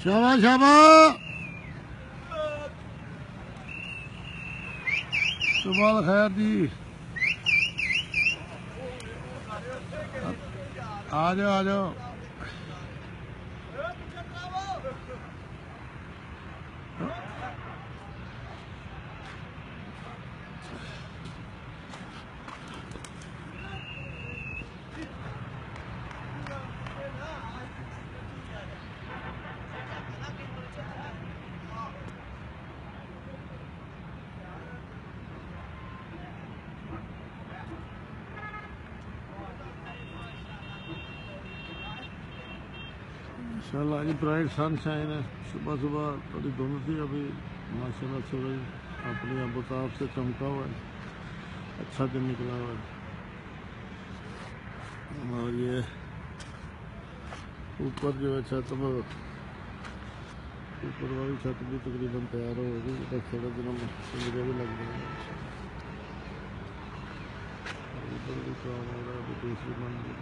शाबाश शाबाश सुबह खैर जी आ जाओ आ जाओ इंशाल्लाह आज ब्राइट सनशाइन है। सुबह सुबह थोड़ी धुंध थी, अभी माशाल्लाह सूरज अपने आबोताब से चमका हुआ है। अच्छा दिन निकला हुआ है। और ये ऊपर जो है छत में, ऊपर वाली छत भी तकरीबन तैयार हो गई। बस थोड़े दिनों में मुझे भी लग जाएगा। ऊपर भी काम हो रहा है अभी दूसरी मंजिल।